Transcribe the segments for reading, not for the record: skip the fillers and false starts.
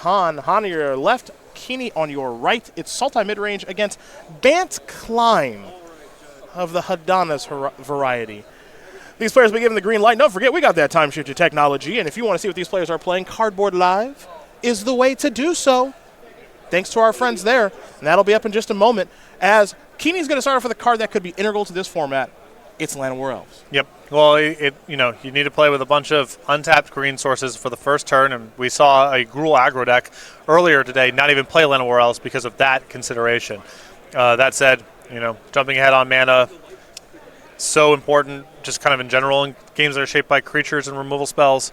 Han. Han on your left, Kiihne on your right. It's Sultai mid-range against Bant Klein of the Hadanas variety. These players have been given the green light. Don't forget, we got that time shifter technology, and if you want to see what these players are playing, Cardboard Live is the way to do so. Thanks to our friends there, and that'll be up in just a moment, as Kiihne's going to start off with a card that could be integral to this format. It's Llanowar Elves. Yep. Well, you need to play with a bunch of untapped green sources for the first turn, and we saw a Gruul aggro deck earlier today not even play Llanowar Elves because of that consideration. That said, jumping ahead on mana, so important just kind of in general in games that are shaped by creatures and removal spells.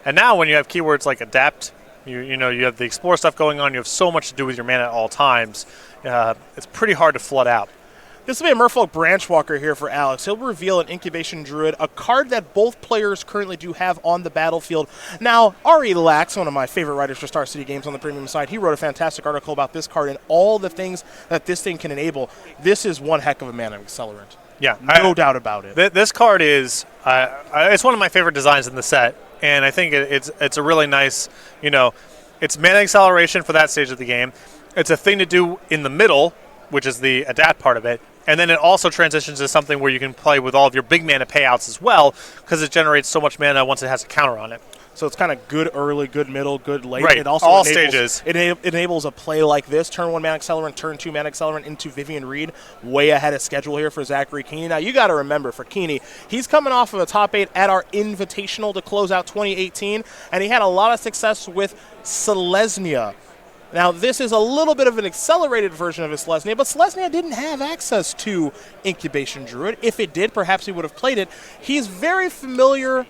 And now when you have keywords like adapt, you have the explore stuff going on, you have so much to do with your mana at all times. It's pretty hard to flood out. This will be a Merfolk Branchwalker here for Alex. He'll reveal an Incubation Druid, a card that both players currently do have on the battlefield. Now, Ari Lax, one of my favorite writers for Star City Games on the premium side, he wrote a fantastic article about this card and all the things that this thing can enable. This is one heck of a mana accelerant. Yeah. No doubt about it. This card is, it's one of my favorite designs in the set, and I think it's a really nice, it's mana acceleration for that stage of the game. It's a thing to do in the middle, which is the adapt part of it. And then it also transitions to something where you can play with all of your big mana payouts as well, because it generates so much mana once it has a counter on it. So it's kind of good early, good middle, good late. Right, it also all enables, stages. It enables a play like this, turn 1 mana accelerant, turn 2 mana accelerant into Vivian Reed, way ahead of schedule here for Zachary Kiihne. Now, you got to remember, for Kiihne, he's coming off of a top 8 at our Invitational to close out 2018, and he had a lot of success with Selesnya. Now, this is a little bit of an accelerated version of his Selesnya, but Selesnya didn't have access to Incubation Druid. If it did, perhaps he would have played it. He's very familiar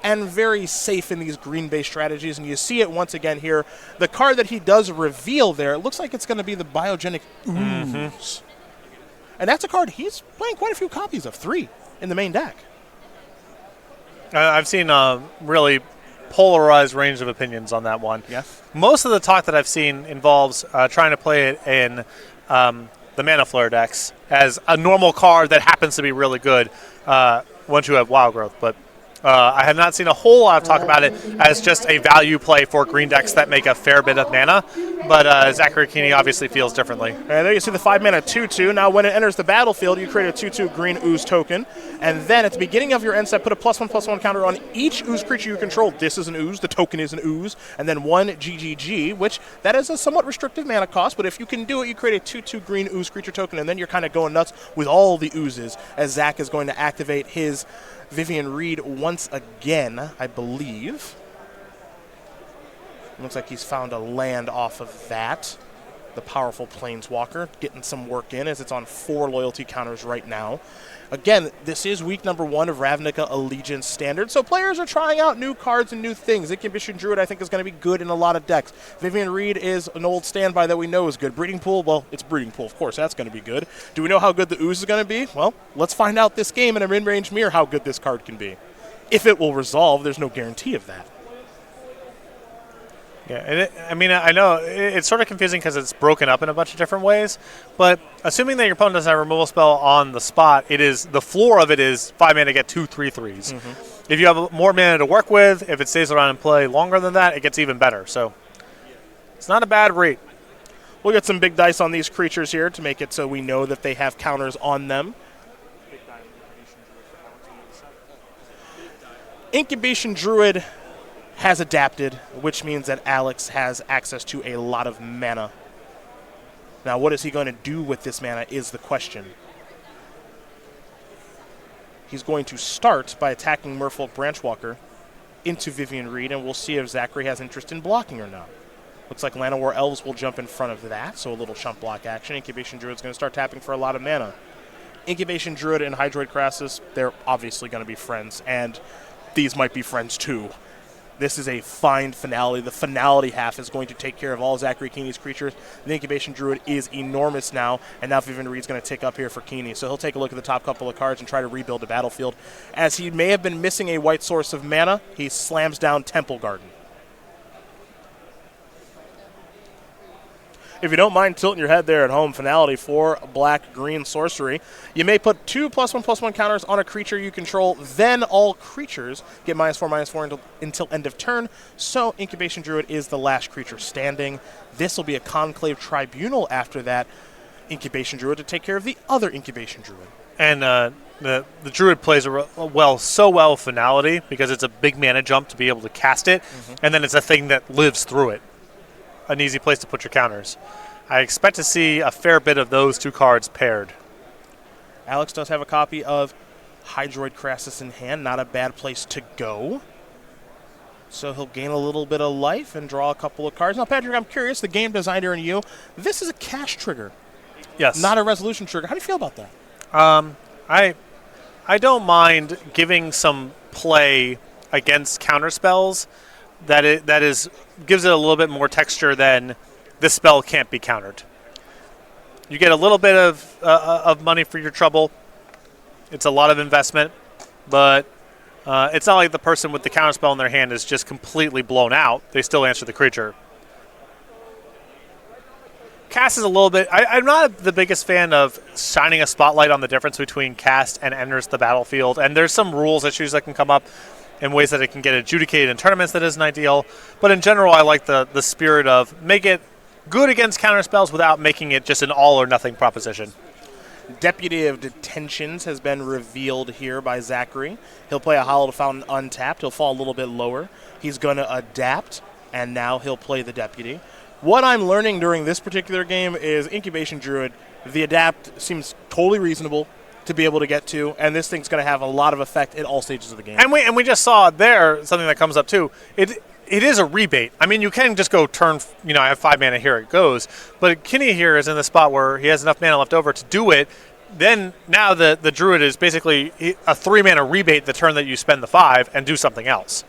and very safe in these green-based strategies, and you see it once again here. The card that he does reveal there, it looks like it's going to be the Biogenic Ooze. Mm-hmm. And that's a card he's playing quite a few copies of, 3 in the main deck. I've seen really polarized range of opinions on that one. Yes. Most of the talk that I've seen involves trying to play it in the Mana Flare decks as a normal card that happens to be really good once you have Wild Growth. But I have not seen a whole lot of talk about it as just a value play for green decks that make a fair bit of mana. But Zachary Kiihne obviously feels differently. And there you see the 5-mana 2/2. Now, when it enters the battlefield, you create a 2/2 green Ooze token. And then at the beginning of your end step, put a +1/+1 counter on each Ooze creature you control. This is an Ooze. The token is an Ooze. And then 1 GGG, which that is a somewhat restrictive mana cost. But if you can do it, you create a 2/2 green Ooze creature token. And then you're kind of going nuts with all the Oozes as Zach is going to activate his Vivian Reed once again, I believe. Looks like he's found a land off of that. The powerful Planeswalker getting some work in as it's on 4 loyalty counters right now. Again, this is week number 1 of Ravnica Allegiance Standard, so players are trying out new cards and new things. Incubation Druid, I think, is going to be good in a lot of decks. Vivian Reed is an old standby that we know is good. Breeding Pool, well, it's Breeding Pool, of course, that's going to be good. Do we know how good the Ooze is going to be? Well, let's find out this game in a mid-range mirror how good this card can be. If it will resolve, there's no guarantee of that. Yeah, I know it's sort of confusing because it's broken up in a bunch of different ways, but assuming that your opponent doesn't have a removal spell on the spot, the floor of it is 5 mana to get 2 3/3s. Mm-hmm. If you have more mana to work with, if it stays around and play longer than that, it gets even better. So it's not a bad rate. We'll get some big dice on these creatures here to make it so we know that they have counters on them. Incubation Druid has adapted, which means that Alex has access to a lot of mana. Now, what is he going to do with this mana is the question. He's going to start by attacking Merfolk Branchwalker into Vivian Reed, and we'll see if Zachary has interest in blocking or not. Looks like Llanowar Elves will jump in front of that, so a little chump block action. Incubation Druid's going to start tapping for a lot of mana. Incubation Druid and Hydroid Crassus, they're obviously going to be friends, and these might be friends too. This is a fine finale. The finality half is going to take care of all Zachary Kiihne's creatures. The Incubation Druid is enormous now, and now Vivian Reed's going to tick up here for Kiihne. So he'll take a look at the top couple of cards and try to rebuild the battlefield. As he may have been missing a white source of mana, he slams down Temple Garden. If you don't mind tilting your head there at home, finality for black-green sorcery. You may put 2+1/+1 counters on a creature you control, then all creatures get -4/-4 until end of turn. So Incubation Druid is the last creature standing. This will be a Conclave Tribunal after that Incubation Druid to take care of the other Incubation Druid. And the Druid plays so well finality because it's a big mana jump to be able to cast it, and then it's a thing that lives through it. An easy place to put your counters. I expect to see a fair bit of those two cards paired. Alex does have a copy of Hydroid Crassus in hand. Not a bad place to go. So he'll gain a little bit of life and draw a couple of cards. Now, Patrick, I'm curious, the game designer and you, this is a cash trigger. Yes. Not a resolution trigger. How do you feel about that? I don't mind giving some play against counterspells that gives it a little bit more texture than this spell can't be countered. You get a little bit of money for your trouble. It's a lot of investment, but it's not like the person with the counterspell in their hand is just completely blown out. They still answer the creature. Cast is a little bit... I'm not the biggest fan of shining a spotlight on the difference between cast and enters the battlefield, and there's some rules issues that can come up in ways that it can get adjudicated in tournaments that isn't ideal. But in general, I like the spirit of make it good against counterspells without making it just an all-or-nothing proposition. Deputy of Detentions has been revealed here by Zachary. He'll play a Hallowed Fountain untapped. He'll fall a little bit lower. He's going to adapt, and now he'll play the Deputy. What I'm learning during this particular game is Incubation Druid, the adapt seems totally reasonable to be able to get to, and this thing's going to have a lot of effect at all stages of the game. And we just saw there something that comes up too. It is a rebate. I mean, you can just go turn, I have 5 mana, here it goes. But Kiihne here is in the spot where he has enough mana left over to do it. Then now the Druid is basically a 3 mana rebate the turn that you spend the 5 and do something else.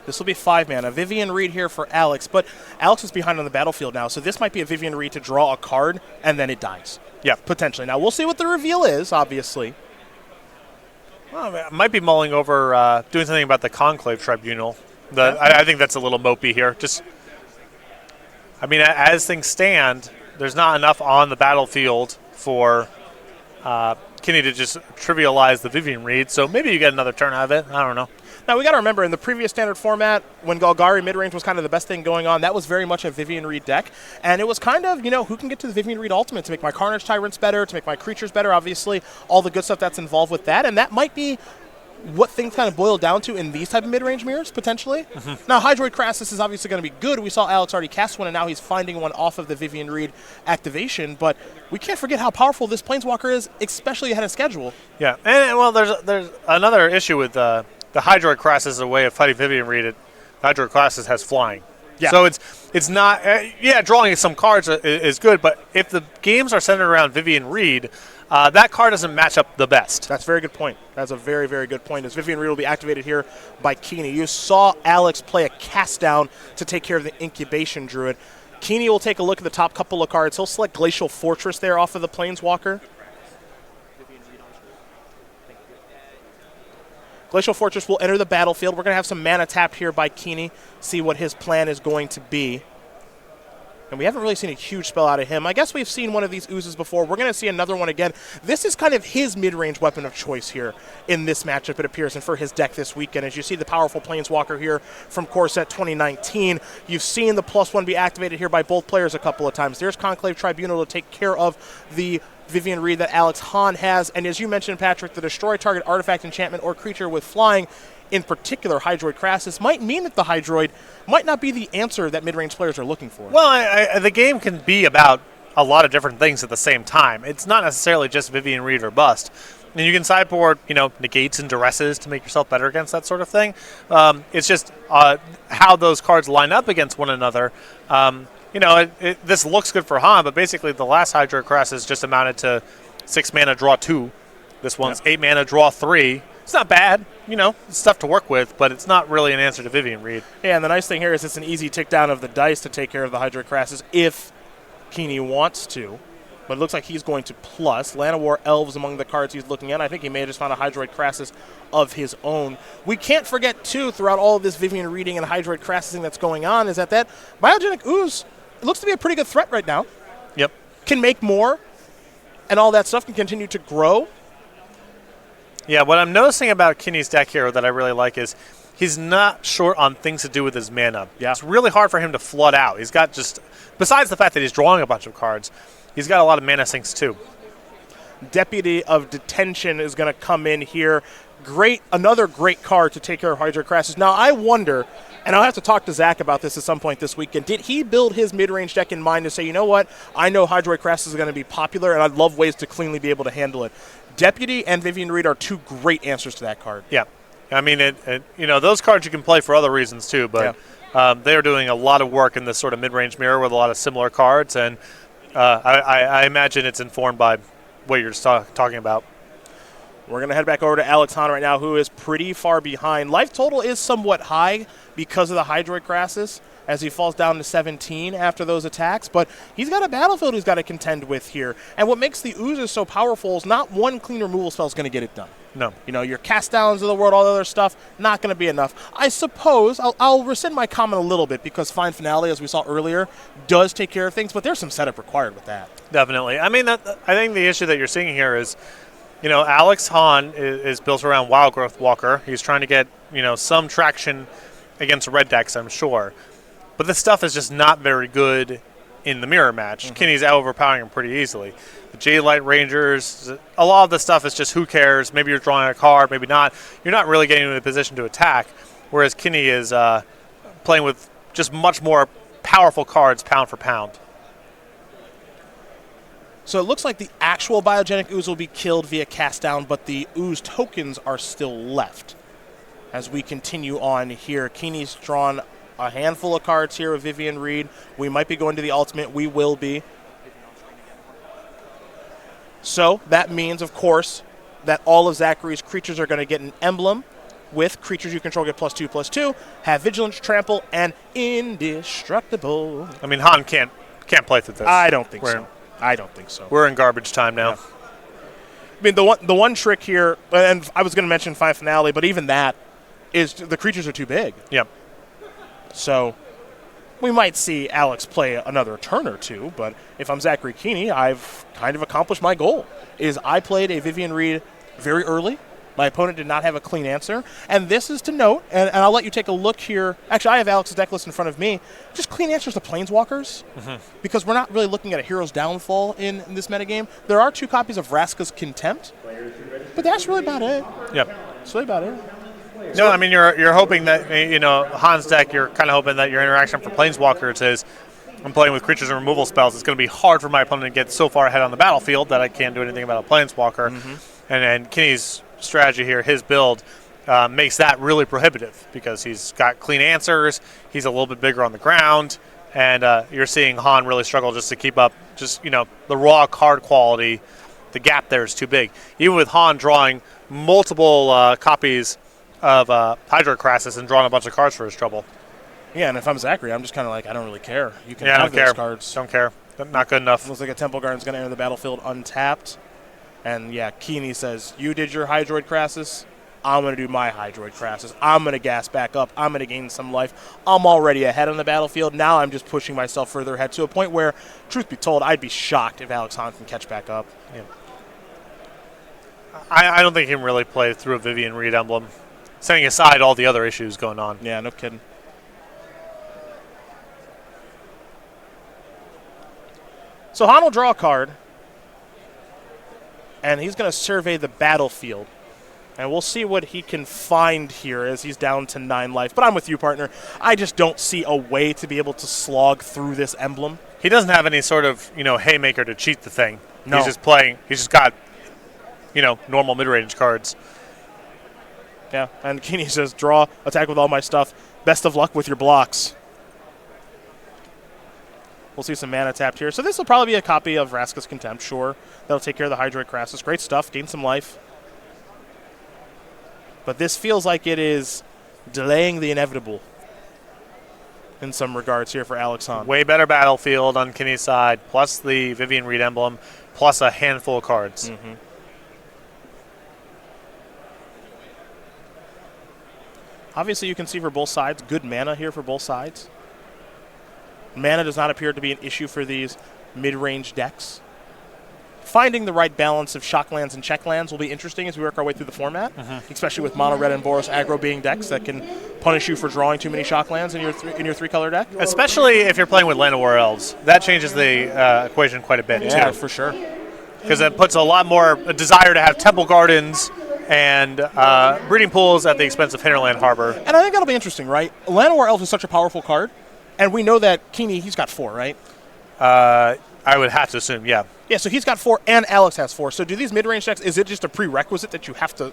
This will be 5 mana. Vivian Reed here for Alex, but Alex is behind on the battlefield now, so this might be a Vivian Reed to draw a card, and then it dies. Yeah. Potentially. Now, we'll see what the reveal is, obviously. Well, I might be mulling over doing something about the Conclave Tribunal. I think that's a little mopey here. As things stand, there's not enough on the battlefield for Kiihne to just trivialize the Vivian Reed, so maybe you get another turn out of it. I don't know. Now, we got to remember, in the previous standard format, when Golgari midrange was kind of the best thing going on, that was very much a Vivian Reed deck. And it was kind of, who can get to the Vivian Reed Ultimate to make my Carnage Tyrants better, to make my creatures better, obviously, all the good stuff that's involved with that. And that might be what things kind of boil down to in these type of mid-range mirrors, potentially. Now, Hydroid Crassus is obviously going to be good. We saw Alex already cast one, and now he's finding one off of the Vivian Reed activation. But we can't forget how powerful this Planeswalker is, especially ahead of schedule. Yeah, and well, there's another issue with the Hydroid Crassus is a way of fighting Vivian Reed. Hydroid Crassus has flying. Yeah. So it's not... drawing some cards is good, but if the games are centered around Vivian Reed, that card doesn't match up the best. That's a very good point. That's a very, very good point. As Vivian Reed will be activated here by Kiihne. You saw Alex play a cast down to take care of the Incubation Druid. Kiihne will take a look at the top couple of cards. He'll select Glacial Fortress there off of the Planeswalker. Glacial Fortress will enter the battlefield. We're going to have some mana tapped here by Kiihne, see what his plan is going to be. And we haven't really seen a huge spell out of him. I guess we've seen one of these oozes before. We're going to see another one again. This is kind of his mid-range weapon of choice here in this matchup, it appears, and for his deck this weekend. As you see the powerful Planeswalker here from Core Set 2019. You've seen the +1 be activated here by both players a couple of times. There's Conclave Tribunal to take care of the Vivian Reed that Alex Hahn has. And as you mentioned, Patrick, the destroy target artifact, enchantment, or creature with flying, in particular Hydroid Crassus, might mean that the Hydroid might not be the answer that mid-range players are looking for. Well, the game can be about a lot of different things at the same time. It's not necessarily just Vivian Reed or bust. And you can sideboard, negates and duresses to make yourself better against that sort of thing. It's just how those cards line up against one another. This looks good for Han, but basically the last Hydroid Crassus just amounted to 6 mana, draw 2. This one's 8 mana, draw 3. It's not bad, it's stuff to work with, but it's not really an answer to Vivian Reed. Yeah, and the nice thing here is it's an easy tick down of the dice to take care of the Hydroid Crassus if Kiihne wants to. But it looks like he's going to plus. Llanowar Elves among the cards he's looking at. I think he may have just found a Hydroid Crassus of his own. We can't forget, too, throughout all of this Vivian Reeding and Hydroid Crassing that's going on, is that Biogenic Ooze it looks to be a pretty good threat right now. Yep. Can make more, and all that stuff can continue to grow. Yeah, what I'm noticing about Kiihne's deck here that I really like is he's not short on things to do with his mana. Yeah. It's really hard for him to flood out. He's got just, besides the fact that he's drawing a bunch of cards, he's got a lot of mana sinks too. Deputy of Detention is going to come in here. Another great card to take care of Hydroid Crassus. Now, I wonder, and I'll have to talk to Zach about this at some point this weekend, did he build his mid-range deck in mind to say, you know what, I know Hydroid Crassus is going to be popular, and I'd love ways to cleanly be able to handle it. Deputy and Vivian Reed are two great answers to that card. Yeah. I mean, those cards you can play for other reasons too, but they're doing a lot of work in this sort of mid-range mirror with a lot of similar cards, and I imagine it's informed by what you're just talking about. We're going to head back over to Alex Hahn right now, who is pretty far behind. Life total is somewhat high because of the Hydroid Crassus, as he falls down to 17 after those attacks. But he's got a battlefield he's got to contend with here. And what makes the oozes so powerful is not one clean removal spell is going to get it done. No. Your cast downs of the world, all the other stuff, not going to be enough. I suppose I'll rescind my comment a little bit because Fine Finale, as we saw earlier, does take care of things, but there's some setup required with that. Definitely. I mean, I think the issue that you're seeing here is, Alex Hahn is built around Wild Growth Walker. He's trying to get, some traction against red decks, I'm sure. But this stuff is just not very good in the mirror match. Mm-hmm. Kiihne's overpowering him pretty easily. The Jade-Light Rangers, a lot of the stuff is just who cares. Maybe you're drawing a card, maybe not. You're not really getting in a position to attack, whereas Kiihne is playing with just much more powerful cards pound for pound. So it looks like the actual biogenic ooze will be killed via cast down, but the ooze tokens are still left. As we continue on here, Kiihne's drawn a handful of cards here with Vivian Reed. We might be going to the ultimate. We will be. So that means, of course, that all of Zachary's creatures are going to get an emblem with creatures you control get +2/+2, have Vigilance, Trample, and Indestructible. I mean, Han can't play through this. I don't think so. I don't think so. We're in garbage time now. Yeah. I mean, the one trick here, and I was going to mention Fine Finale, but even that is the creatures are too big. Yep. So we might see Alex play another turn or two, but if I'm Zachary Kiihne, I've kind of accomplished my goal. Is I played a Vivian Reed very early. My opponent did not have a clean answer. And this is to note, and I'll let you take a look here. Actually, I have Alex's deck list in front of me. Just clean answers to Planeswalkers, because we're not really looking at a hero's downfall in this metagame. There are 2 copies of Vraska's Contempt, but that's really about it. Yep. That's really about it. No, I mean, you're hoping that, Han's deck, you're kind of hoping that your interaction for Planeswalkers is, I'm playing with creatures and removal spells. It's going to be hard for my opponent to get so far ahead on the battlefield that I can't do anything about a Planeswalker. And Kiihne's strategy here, his build, makes that really prohibitive because he's got clean answers, he's a little bit bigger on the ground, and you're seeing Han really struggle just to keep up the raw card quality. The gap there is too big. Even with Han drawing multiple copies of Hydroid Crassus and drawing a bunch of cards for his trouble. Yeah, and if I'm Zachary, I'm just kind of like, I don't really care. You can have have those those cards. Don't care. Not good enough. Looks like a Temple Guardian's going to enter the battlefield untapped. And yeah, Kiihne says, you did your Hydroid Crassus, I'm going to do my Hydroid Crassus. I'm going to gas back up. I'm going to gain some life. I'm already ahead on the battlefield. Now I'm just pushing myself further ahead to a point where, truth be told, I'd be shocked if Alex Hahn can catch back up. Yeah. I don't think he can really play through a Vivian Reed emblem, setting aside all the other issues going on. Yeah, no kidding. So Han will draw a card, and he's going to survey the battlefield. And we'll see what he can find here as he's down to 9 life. But I'm with you, partner. I just don't see a way to be able to slog through this emblem. He doesn't have any sort of, haymaker to cheat the thing. No. He's just playing. He's just got, normal mid-range cards. Yeah, and Kiihne says, draw, attack with all my stuff. Best of luck with your blocks. We'll see some mana tapped here. So this will probably be a copy of Vraska's Contempt, sure. That'll take care of the Hydroid Crassus. Great stuff. Gain some life. But this feels like it is delaying the inevitable in some regards here for Alex Hahn. Way better battlefield on Kiihne's side, plus the Vivian Reed emblem, plus a handful of cards. Obviously, you can see for both sides, good mana here for both sides. Mana does not appear to be an issue for these mid-range decks. Finding the right balance of shock lands and check lands will be interesting as we work our way through the format, especially with mono red and Boros aggro being decks that can punish you for drawing too many shock lands in your three-color deck. Especially if you're playing with Land of War Elves. That changes the equation quite a bit, Yeah, too. for sure. Because it puts a lot more desire to have Temple Gardens and breeding pools at the expense of Hinterland Harbor. And I think that'll be interesting, right? Land of War Elves is such a powerful card, and we know that Kiihne, he's got 4, right? I would have to assume, yeah. Yeah, so he's got 4, and Alex has 4. So do these mid-range decks? Is it just a prerequisite that you have to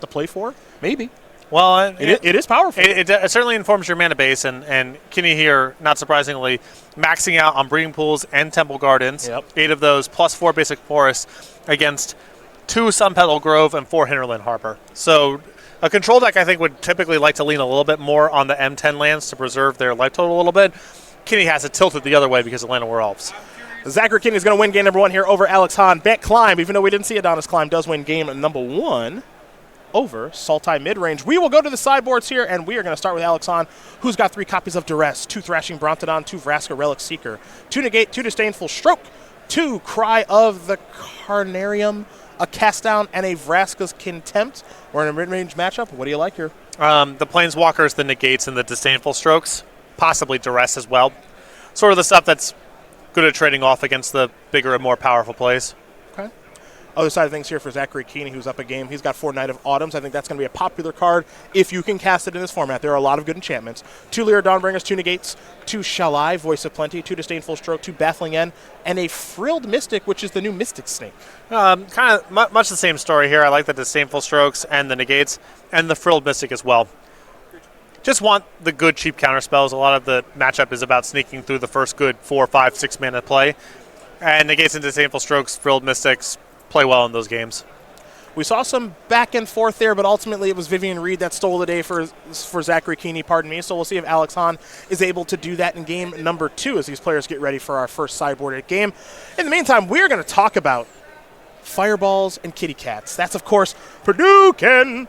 play for? Maybe. Well, It is powerful. It certainly informs your mana base, and Kiihne here, not surprisingly, maxing out on breeding pools and Temple Gardens. Yep. 8 of those, plus 4 basic forests against 2 Sun Petal Grove and 4 Hinterland Harbor. So a control deck, I think, would typically like to lean a little bit more on the M10 lands to preserve their life total a little bit. Kiihne has it tilted the other way because of Land of War Elves. Zachary Kiihne is going to win game number 1 here over Alex Hahn. Bet Climb, even though we didn't see Adonis Climb, does win game number 1 over Sultai Midrange. We will go to the sideboards here, and we are going to start with Alex Hahn, who's got 3 copies of Duress, 2 Thrashing Brontodon, 2 Vraska Relic Seeker, 2 Negate, 2 Disdainful Stroke, 2 Cry of the Carnarium, a Cast Down, and a Vraska's Contempt. We're in a mid-range matchup. What do you like here? The Planeswalkers, the Negates, and the Disdainful Strokes, possibly Duress as well. Sort of the stuff that's good at trading off against the bigger and more powerful plays. Okay. Other side of things here for Zachary Kiihne, who's up a game. He's got 4 Knight of Autumns. I think that's going to be a popular card if you can cast it in this format. There are a lot of good enchantments. 2 Lyra Dawnbringers, 2 Negates, 2 Shall I, Voice of Plenty, 2 Disdainful Stroke, 2 Baffling End, and a Frilled Mystic, which is the new Mystic Snake. Kind of much the same story here. I like the Disdainful Strokes and the Negates and the Frilled Mystic as well. Just want the good cheap counter spells. A lot of the matchup is about sneaking through the first good 4, 5, 6 mana play. And Negates and Disdainful Strokes, Frilled Mystics play well in those games. We saw some back and forth there, but ultimately it was Vivian Reed that stole the day for Zachary Kiihne, pardon me. So we'll see if Alex Hahn is able to do that in game number 2 as these players get ready for our first sideboarded game. In the meantime, we're going to talk about Fireballs and Kitty Cats. That's, of course, Purdue-ken.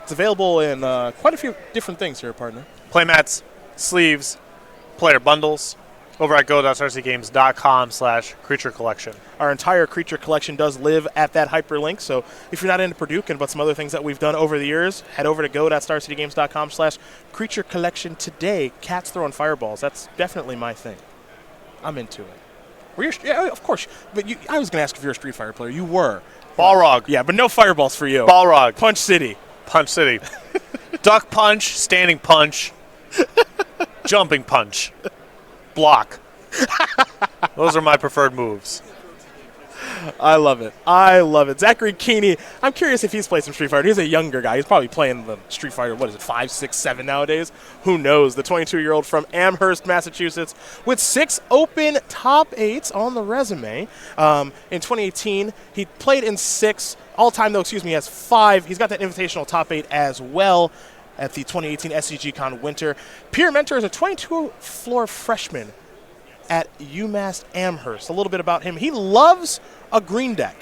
It's available in quite a few different things here, partner. Playmats, sleeves, player bundles, over at go.starcgames.com/creature collection. Our entire creature collection does live at that hyperlink, so if you're not into Purdue-ken, but some other things that we've done over the years, head over to go.starcitygames.com/creature collection today. Cats throwing fireballs. That's definitely my thing. I'm into it. Were you? Yeah, of course. But I was going to ask if you're a Street Fighter player. You were. Balrog. Yeah, but no fireballs for you. Balrog. Punch City. Punch City. Duck punch, standing punch, jumping punch, block. Those are my preferred moves. I love it. I love it. Zachary Kiihne, I'm curious if he's played some Street Fighter. He's a younger guy. He's probably playing the Street Fighter, 5, 6, 7 nowadays? Who knows? The 22-year-old from Amherst, Massachusetts, with 6 open top 8s on the resume. In 2018, he played in 6. All-time, though, he has 5. He's got that invitational top 8 as well at the 2018 SCGCon Winter. Peer mentor is a 22-floor freshman at UMass Amherst. A little bit about him. He loves a green deck.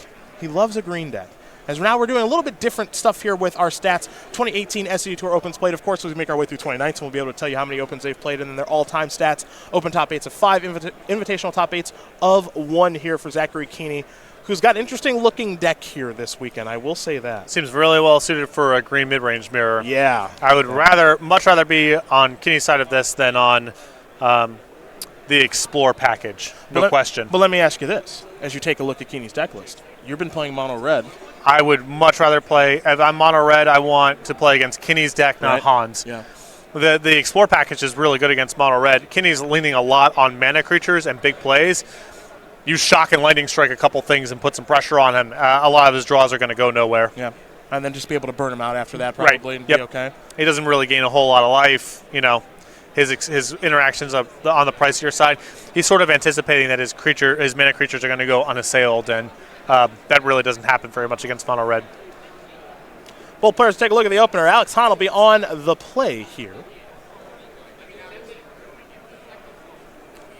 As now we're doing a little bit different stuff here with our stats. 2018 SCG Tour Opens played, of course, as we make our way through 2019. We'll be able to tell you how many Opens they've played, and then their all-time stats. Open top 8s of 5, invitational top 8s of 1 here for Zachary Kiihne, who's got an interesting-looking deck here this weekend. I will say that. Seems really well suited for a green mid-range mirror. Yeah. I would much rather be on Kiihne's side of this than on the Explore package. No question. But let me ask you this. As you take a look at Kiihne's deck list, you've been playing mono red. I would much rather play, if I'm mono red, I want to play against Kiihne's deck, not Han's. Yeah. The Explore package is really good against mono red. Kiihne's leaning a lot on mana creatures and big plays. You shock and lightning strike a couple things and put some pressure on him. A lot of his draws are going to go nowhere. Yeah. And then just be able to burn him out after that probably and be okay. He doesn't really gain a whole lot of life, His interactions on the pricier side, he's sort of anticipating that his mana creatures are going to go unassailed, and that really doesn't happen very much against mono red. Both players take a look at the opener. Alex Hahn will be on the play here.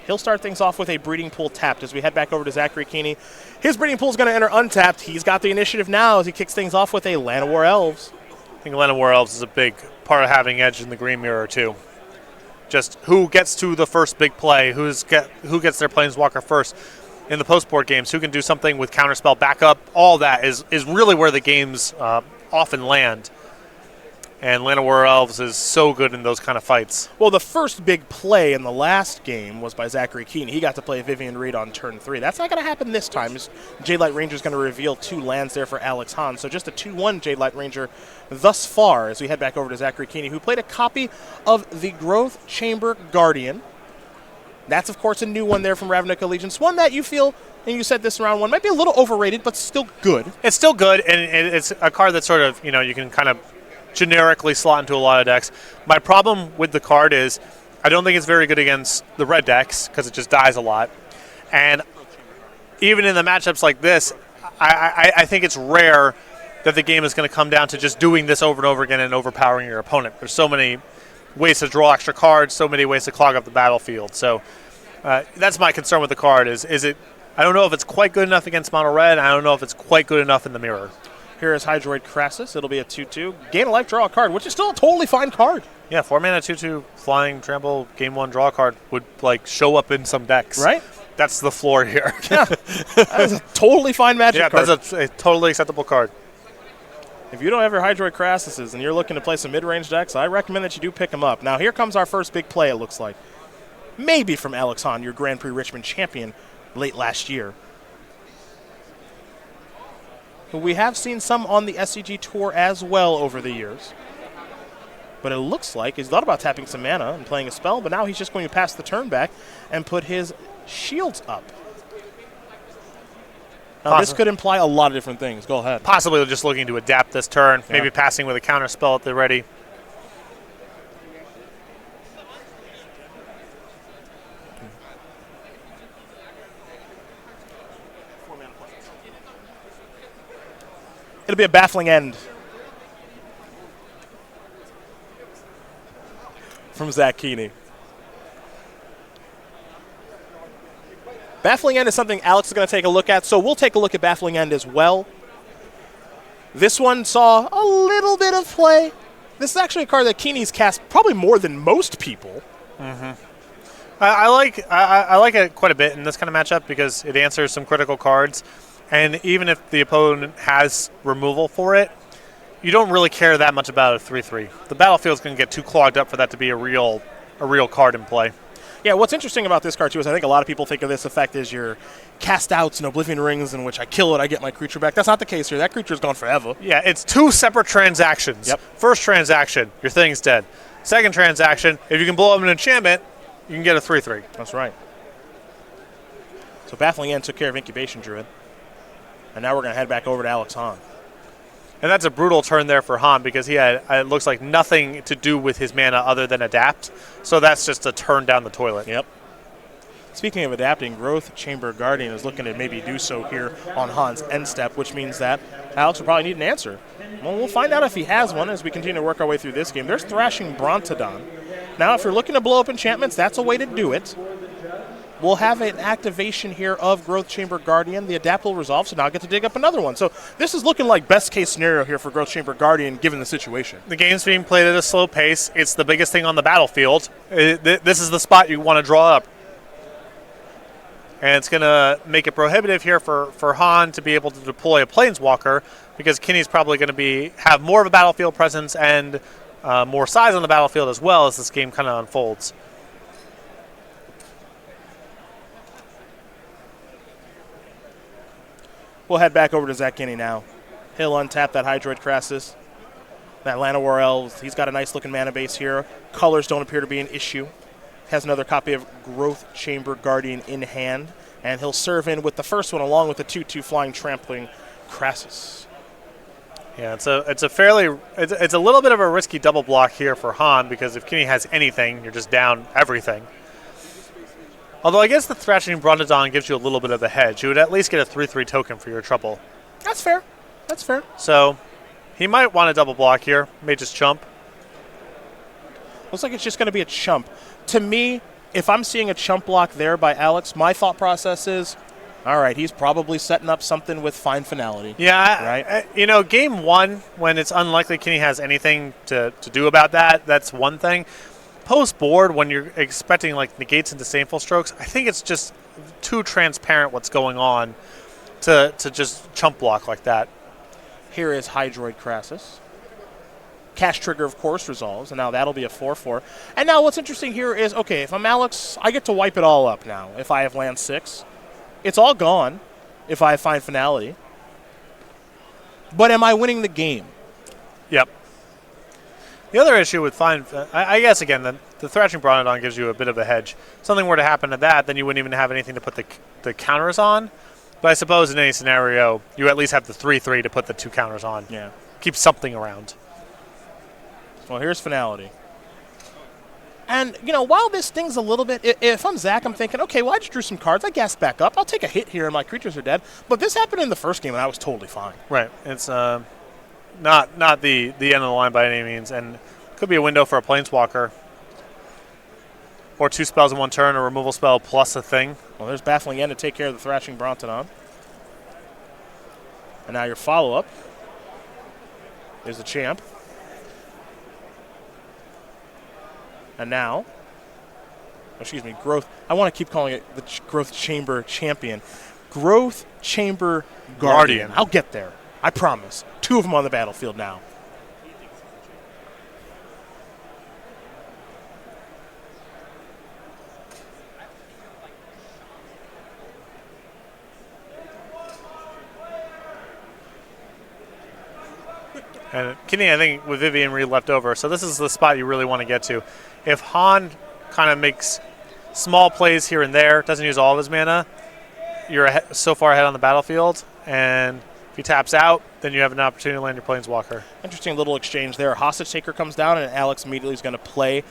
He'll start things off with a breeding pool tapped as we head back over to Zachary Kiihne. His breeding pool is going to enter untapped. He's got the initiative now as he kicks things off with a Land of War Elves. I think Land of War Elves is a big part of having edge in the green mirror, too. just who gets to the first big play, who gets their Planeswalker first in the post-board games, who can do something with counterspell backup. All that is really where the games often land. And Llanowar Elves is so good in those kind of fights. Well, the first big play in the last game was by Zachary Kiihne. He got to play Vivian Reed on turn 3. That's not going to happen this time. Jadelight Ranger is going to reveal 2 lands there for Alex Hahn. So just a 2-1 Jadelight Ranger thus far as we head back over to Zachary Kiihne, who played a copy of the Growth Chamber Guardian. That's, of course, a new one there from Ravnica Allegiance. One that you feel, and you said this in round 1, might be a little overrated, but still good. It's still good, and it's a card that sort of, you can kind of generically slot into a lot of decks. My problem with the card is I don't think it's very good against the red decks because it just dies a lot. And even in the matchups like this, I think it's rare that the game is going to come down to just doing this over and over again and overpowering your opponent. There's so many ways to draw extra cards, so many ways to clog up the battlefield. So that's my concern with the card is it. I don't know if it's quite good enough against mono red. I don't know if it's quite good enough in the mirror. Here is Hydroid Crassus. It'll be a 2-2. Gain a life, draw a card, which is still a totally fine card. Yeah, 4-mana 2-2 flying trample game 1 draw card would show up in some decks. Right? That's the floor here. Yeah, that is a totally fine Magic card. Yeah, that's a totally acceptable card. If you don't have your Hydroid Crassuses and you're looking to play some mid-range decks, I recommend that you do pick them up. Now, here comes our first big play, it looks like. Maybe from Alex Hahn, your Grand Prix Richmond champion late last year. But we have seen some on the SCG Tour as well over the years. But it looks like he's thought about tapping some mana and playing a spell, but now he's just going to pass the turn back and put his shields up. Now, this could imply a lot of different things. Go ahead. Possibly just looking to adapt this turn, maybe passing with a counter spell at the ready. It'll be a baffling end from Zach Kiihne. Baffling End is something Alex is going to take a look at, so we'll take a look at Baffling End as well. This one saw a little bit of play. This is actually a card that Kiihne's cast probably more than most people. Mm-hmm. I like it quite a bit in this kind of matchup because it answers some critical cards. And even if the opponent has removal for it, you don't really care that much about a 3-3. The battlefield's going to get too clogged up for that to be a real card in play. Yeah, what's interesting about this card, too, is I think a lot of people think of this effect as your cast outs and Oblivion Rings in which I kill it, I get my creature back. That's not the case here. That creature's gone forever. Yeah, it's 2 separate transactions. Yep. First transaction, your thing's dead. Second transaction, if you can blow up an enchantment, you can get a 3-3. That's right. So Baffling End took care of Incubation Druid. And now we're going to head back over to Alex Hahn. And that's a brutal turn there for Hahn because he had, it looks like, nothing to do with his mana other than adapt. So that's just a turn down the toilet. Yep. Speaking of adapting, Growth Chamber Guardian is looking to maybe do so here on Hahn's end step, which means that Alex will probably need an answer. Well, we'll find out if he has one as we continue to work our way through this game. There's Thrashing Brontodon. Now, if you're looking to blow up enchantments, that's a way to do it. We'll have an activation here of Growth Chamber Guardian. The adapt will resolve, so now I get to dig up another one. So this is looking like best case scenario here for Growth Chamber Guardian given the situation. The game's being played at a slow pace. It's the biggest thing on the battlefield. This is the spot you want to draw up. And it's going to make it prohibitive here for Hahn to be able to deploy a Planeswalker because Kiihne's probably going to have more of a battlefield presence and more size on the battlefield as well as this game kind of unfolds. We'll head back over to Zach Kiihne now. He'll untap that Hydroid Crassus, that Llanowar Elves. He's got a nice-looking mana base here. Colors don't appear to be an issue. Has another copy of Growth Chamber Guardian in hand, and he'll serve in with the first one along with the 2/2 Flying Trampling Crassus. Yeah, it's a little bit of a risky double block here for Hahn because if Kiihne has anything, you're just down everything. Although I guess the Thrashing Brontodon gives you a little bit of a hedge. You would at least get a 3/3 token for your trouble. That's fair. That's fair. So he might want a double block here. May just chump. Looks like it's just going to be a chump. To me, if I'm seeing a chump block there by Alex, my thought process is, all right, he's probably setting up something with Fine Finality. Yeah, right. Game 1, when it's unlikely Kiihne has anything to do about that, that's one thing. post-board, when you're expecting like negates and disdainful strokes, I think it's just too transparent what's going on to just chump block like that. Here is Hydroid Crassus. Cash Trigger, of course, resolves, and now that'll be a 4/4. And now what's interesting here is, okay, if I'm Alex, I get to wipe it all up now if I have land 6. It's all gone if I find Finality. But am I winning the game? Yep. The other issue with I guess, again, the Thrashing Bronodon gives you a bit of a hedge. If something were to happen to that, then you wouldn't even have anything to put the counters on. But I suppose in any scenario, you at least have the 3/3 to put the 2 counters on. Yeah. Keep something around. Well, here's Finality. And, you know, while this stings a little bit, if I'm Zach, I'm thinking, okay, well, I just drew some cards. I gassed back up. I'll take a hit here and my creatures are dead. But this happened in the first game, and I was totally fine. Right. It's not the end of the line by any means. And could be a window for a Planeswalker. Or 2 spells in 1 turn, a removal spell plus a thing. Well, there's Baffling End to take care of the Thrashing Brontodon. And now your follow-up is the Champ. And now, Growth. I want to keep calling it the Growth Chamber Champion. Growth Chamber Guardian. I'll get there. I promise. 2 of them on the battlefield now. And Kiihne, I think, with Vivien Reid left over, so this is the spot you really want to get to. If Han kind of makes small plays here and there, doesn't use all of his mana, you're so far ahead on the battlefield, and if he taps out, then you have an opportunity to land your Planeswalker. Interesting little exchange there. Hostage Taker comes down, and Alex immediately is going to play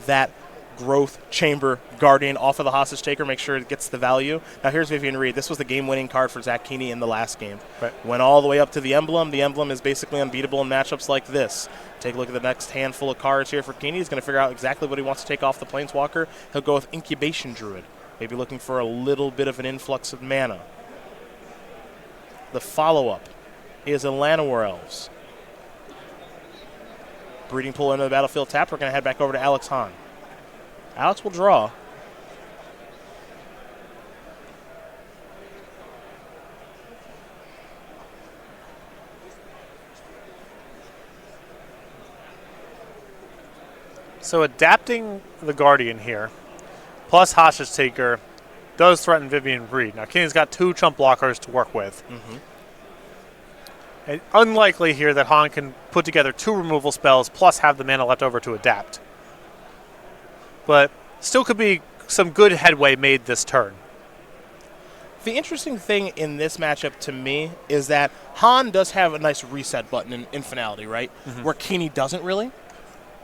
that Growth Chamber Guardian off of the Hostage Taker, make sure it gets the value. Now here's Vivien Reid. This was the game-winning card for Zach Kiihne in the last game. Right. Went all the way up to the Emblem. The Emblem is basically unbeatable in matchups like this. Take a look at the next handful of cards here for Kiihne. He's going to figure out exactly what he wants to take off the Planeswalker. He'll go with Incubation Druid, maybe looking for a little bit of an influx of mana. The follow-up is Llanowar Elves. Breeding Pool into the battlefield tapped. We're going to head back over to Alex Hahn. Alex will draw. So adapting the Guardian here, plus Hostage Taker, does threaten Vivien Reid. Now, Kiihne's got 2 chump blockers to work with. Mm-hmm. And unlikely here that Han can put together 2 removal spells plus have the mana left over to adapt. But still could be some good headway made this turn. The interesting thing in this matchup to me is that Han does have a nice reset button in Finality, right? Mm-hmm. Where Kiihne doesn't really.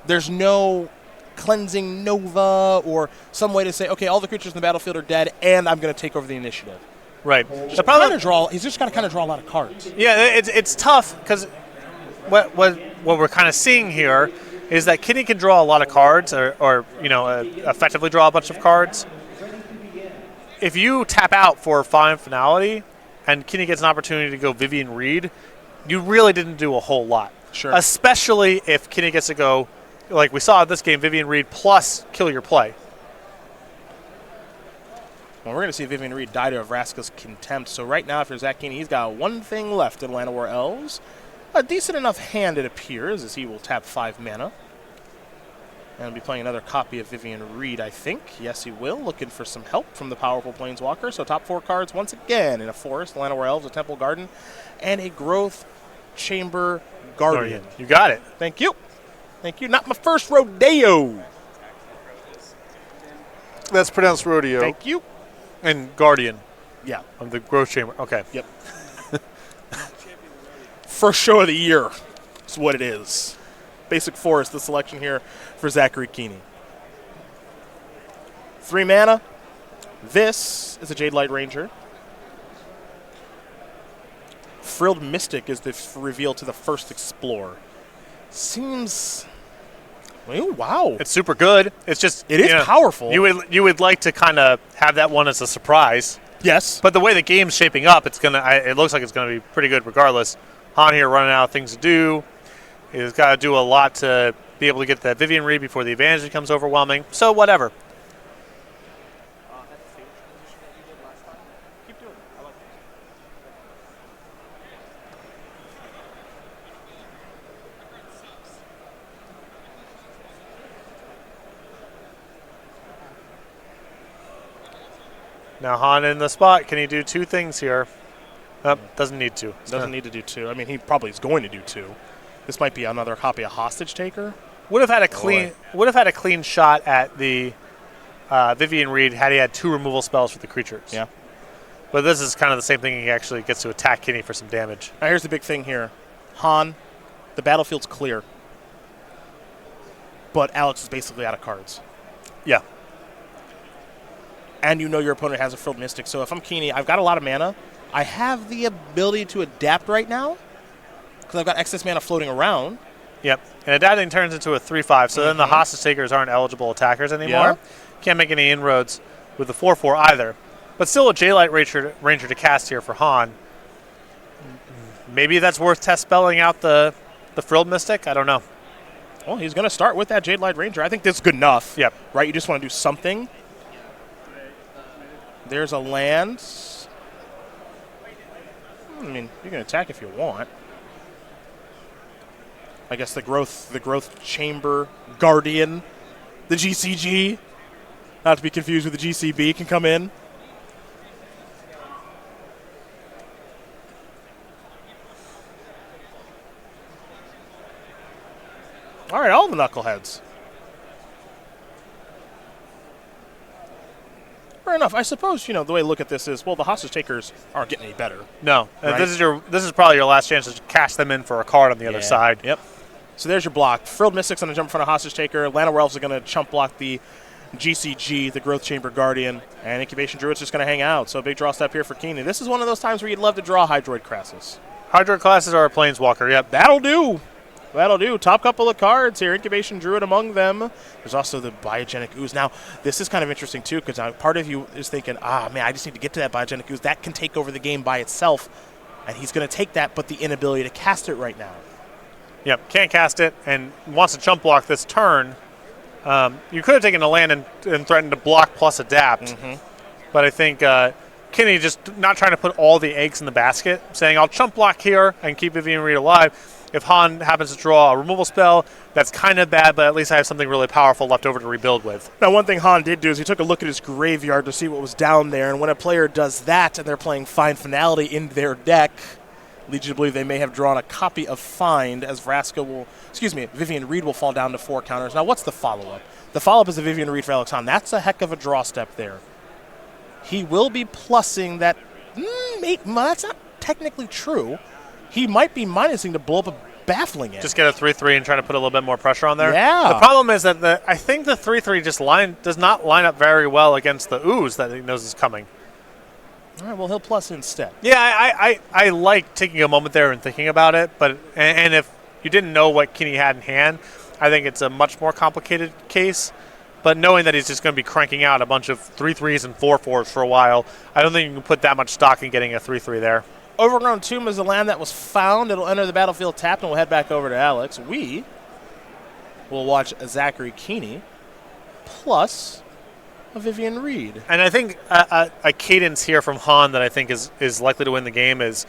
There's no cleansing Nova or some way to say, okay, all the creatures in the battlefield are dead and I'm going to take over the initiative. Right. He's just got to kind of draw a lot of cards. Yeah, it's tough because what we're kind of seeing here is that Kiihne can draw a lot of cards or effectively draw a bunch of cards. If you tap out for Fine Finality and Kiihne gets an opportunity to go Vivien Reid, you really didn't do a whole lot. Sure. Especially if Kiihne gets to go, like we saw in this game, Vivien Reid plus kill your play. Well, we're going to see Vivien Reid die to Vraska's Contempt. So right now, if you're Zach Kiihne, he's got one thing left in Llanowar Elves. A decent enough hand, it appears, as he will tap 5 mana. And he'll be playing another copy of Vivien Reid, I think. Yes, he will. Looking for some help from the powerful Planeswalker. So top 4 cards once again in a forest, Llanowar Elves, a Temple Garden, and a Growth Chamber Guardian. You got it. Thank you. Thank you. Not my first rodeo. That's pronounced rodeo. Thank you. And Guardian Yeah. of the Growth Chamber. Okay. Yep. First show of the year is what it is. Basic Forest, the selection here for Zachary Kiihne. 3 mana. This is a Jade Light Ranger. Frilled Mystic is the reveal to the first Explorer. Seems... Well, wow. It's super good. It's just It is powerful. You would like to kind of have that one as a surprise. Yes. But the way the game's shaping up, it looks like it's gonna be pretty good regardless. Han here running out of things to do. He's got to do a lot to be able to get that Vivian read before the advantage becomes overwhelming. So whatever. Now Han in the spot. Can he do two things here? Doesn't need to. Doesn't need to do two. I mean, he probably is going to do two. This might be another copy of Hostage Taker. Would have had a clean. Would have had a clean shot at the Vivian read had he had two removal spells for the creatures. Yeah. But this is kind of the same thing. He actually gets to attack Kiihne for some damage. Now here's the big thing here, Han. The battlefield's clear, but Alex is basically out of cards. Yeah. And you know your opponent has a Frilled Mystic. So if I'm Kiihne, I've got a lot of mana. I have the ability to adapt right now because I've got excess mana floating around. Yep. And adapting turns into a 3/5, so then the Hostage Takers aren't eligible attackers anymore. Yeah. Can't make any inroads with the 4/4 either. But still a J-Light Ranger to cast here for Han. Maybe that's worth test spelling out the Frilled Mystic. I don't know. Well, he's going to start with that Jade Light Ranger. I think this is good enough. Yep. Right? You just want to do something. There's a land. I mean, you can attack if you want. I guess the growth chamber guardian, the GCG, not to be confused with the GCB, can come in. All right, all the knuckleheads. Fair enough. I suppose, the way to look at this is, well, the Hostage Takers aren't getting any better. No. Right? This is probably your last chance to cast them in for a card on the other side. Yep. So there's your block. Frilled Mystics on the jump in front of Hostage Taker. Llanowar Elves are going to chump block the GCG, the Growth Chamber Guardian, and Incubation Druid's just going to hang out. So a big draw step here for Kiihne. This is one of those times where you'd love to draw Hydroid Crassus. Hydroid classes are a Planeswalker, yep. That'll do. That'll do. Top couple of cards here. Incubation Druid among them. There's also the Biogenic Ooze. Now, this is kind of interesting, too, because part of you is thinking, man, I just need to get to that Biogenic Ooze. That can take over the game by itself, and he's going to take that, but the inability to cast it right now. Yep, can't cast it and wants to chump block this turn. You could have taken a land and threatened to block plus adapt, but I think Kiihne just not trying to put all the eggs in the basket, saying I'll chump block here and keep Vivian Reed alive. If Han happens to draw a removal spell, that's kind of bad, but at least I have something really powerful left over to rebuild with. Now, one thing Han did do is he took a look at his graveyard to see what was down there, and when a player does that and they're playing Find Finality in their deck, leads you to believe they may have drawn a copy of Find, as Vivian Reed will fall down to 4 counters. Now, what's the follow-up? The follow-up is a Vivian Reed for Alex Han. That's a heck of a draw step there. He will be plussing that. That's not technically true. He might be minusing to blow up a Baffling It. Just get a 3/3 and try to put a little bit more pressure on there. Yeah. The problem is that I think the 3/3 just does not line up very well against the ooze that he knows is coming. All right, well, he'll plus instead. Yeah, I like taking a moment there and thinking about it, but and if you didn't know what Kiihne had in hand, I think it's a much more complicated case. But knowing that he's just going to be cranking out a bunch of 3/3s and 4/4s for a while, I don't think you can put that much stock in getting a 3/3 there. Overgrown Tomb is a land that was found. It'll enter the battlefield tapped, and we'll head back over to Alex. We will watch Zachary Kiihne plus a Vivian Reed. And I think a cadence here from Han that I think is likely to win the game is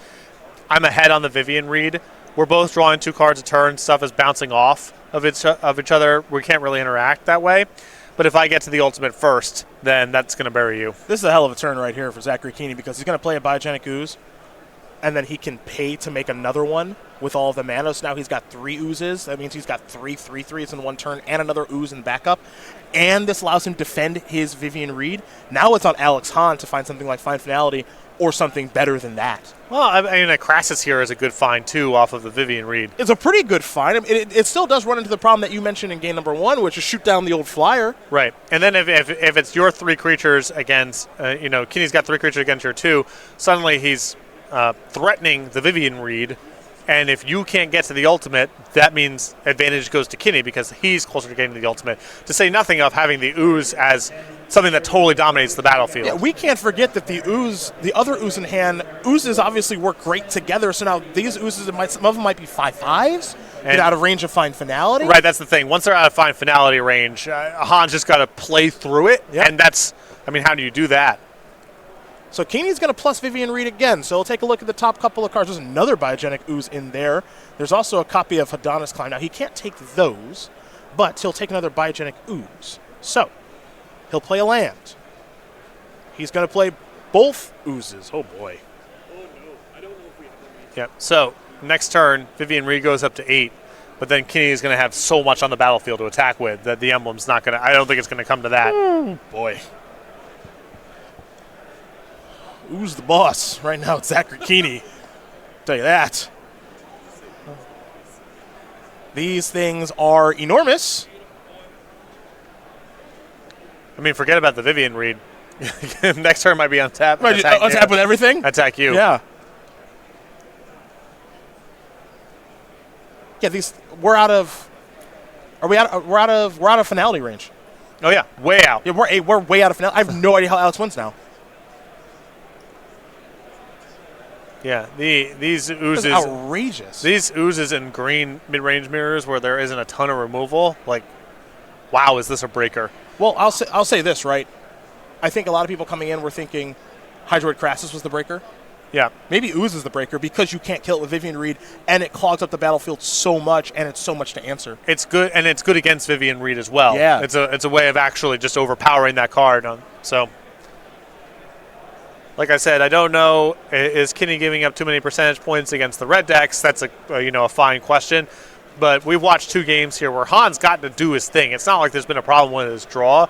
I'm ahead on the Vivian Reed. We're both drawing 2 cards a turn. Stuff is bouncing off of each other. We can't really interact that way. But if I get to the ultimate first, then that's going to bury you. This is a hell of a turn right here for Zachary Kiihne because he's going to play a Biogenic Ooze, and then he can pay to make another one with all of the mana. So now he's got 3 oozes. That means he's got 3 3/3s in one turn and another ooze in backup. And this allows him to defend his Vivian Reed. Now it's on Alex Han to find something like Find Finality or something better than that. Well, I mean, a Crassus here is a good find, too, off of the Vivian Reed. It's a pretty good find. I mean, it still does run into the problem that you mentioned in game number 1, which is shoot down the old flyer. Right. And then if it's your 3 creatures against, Kiihne's got 3 creatures against your 2, suddenly he's threatening the Vivian Reed. And if you can't get to the ultimate, that means advantage goes to Kiihne because he's closer to getting to the ultimate. To say nothing of having the ooze as something that totally dominates the battlefield. Yeah, we can't forget that the other ooze in hand, oozes obviously work great together. So now these oozes, some of them might be 5/5s, Get out of range of Fine Finality? Right, that's the thing. Once they're out of Fine Finality range, Han's just got to play through it, and that's, I mean, how do you do that? So Kiihne's going to plus Vivian Reed again, so we'll take a look at the top couple of cards. There's another Biogenic Ooze in there. There's also a copy of Hadana's Climb. Now, he can't take those, but he'll take another Biogenic Ooze. So, he'll play a land. He's going to play both Oozes. Oh, boy. Yep. So, next turn, Vivian Reed goes up to 8, but then Kiihne is going to have so much on the battlefield to attack with that the emblem's not going to, I don't think it's going to come to that. Oh, boy. Who's the boss? Right now, it's Zachary Kiihne. Tell you that. These things are enormous. I mean, forget about the Vivian Reed. Next turn might be on tap. Right, on tap with everything? Attack you. Yeah. Yeah, these we're out of. We're out of finality range. Oh yeah, way out. Yeah, we're way out of finality. I have no idea how Alex wins now. Yeah, these oozes. That's outrageous. These oozes in green mid-range mirrors where there isn't a ton of removal. Like, wow, is this a breaker? Well, I'll say this, right? I think a lot of people coming in were thinking Hydroid Crassus was the breaker. Yeah. Maybe Ooze is the breaker because you can't kill it with Vivian Reed, and it clogs up the battlefield so much, and it's so much to answer. It's good, and it's good against Vivian Reed as well. Yeah. It's a way of actually just overpowering that card. So, like I said, I don't know, is Kiihne giving up too many percentage points against the red decks? That's a fine question. But we've watched 2 games here where Han's gotten to do his thing. It's not like there's been a problem with his draw,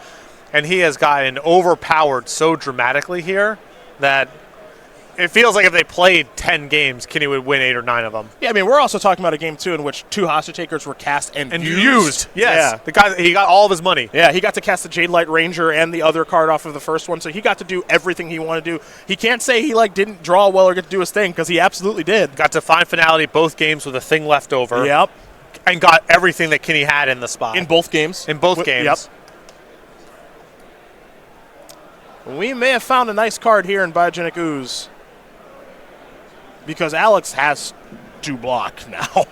and he has gotten overpowered so dramatically here that it feels like if they played 10 games, Kiihne would win 8 or 9 of them. Yeah, I mean, we're also talking about a game, too, in which 2 hostage takers were cast and used. Yes. Yeah. The guy, he got all of his money. Yeah, he got to cast the Jade Light Ranger and the other card off of the first one, so he got to do everything he wanted to do. He can't say he didn't draw well or get to do his thing, because he absolutely did. Got to Fine Finality both games with a thing left over. Yep. And got everything that Kiihne had in the spot. In both games. In both games. Yep. We may have found a nice card here in Biogenic Ooze, because Alex has to block now.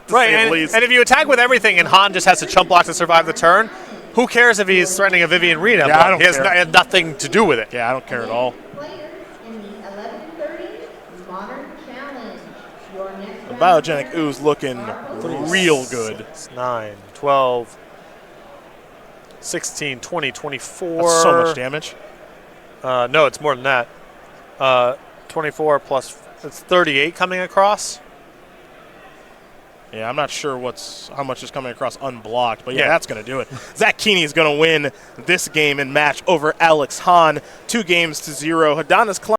Right, and if you attack with everything and Han just has to chump block to survive the turn, who cares if he's threatening a Vivian Reed? Yeah, I don't care. He has nothing to do with it. Yeah, I don't care at all. The Biogenic Ooze looking real good. It's 9, 12, 16, 20, 24. That's so much damage. No, it's more than that. 24 plus, it's 38 coming across. Yeah, I'm not sure how much is coming across unblocked, but yeah, that's going to do it. Zach Kiihne is going to win this game and match over Alex Han, 2-0. Hadana's Climb.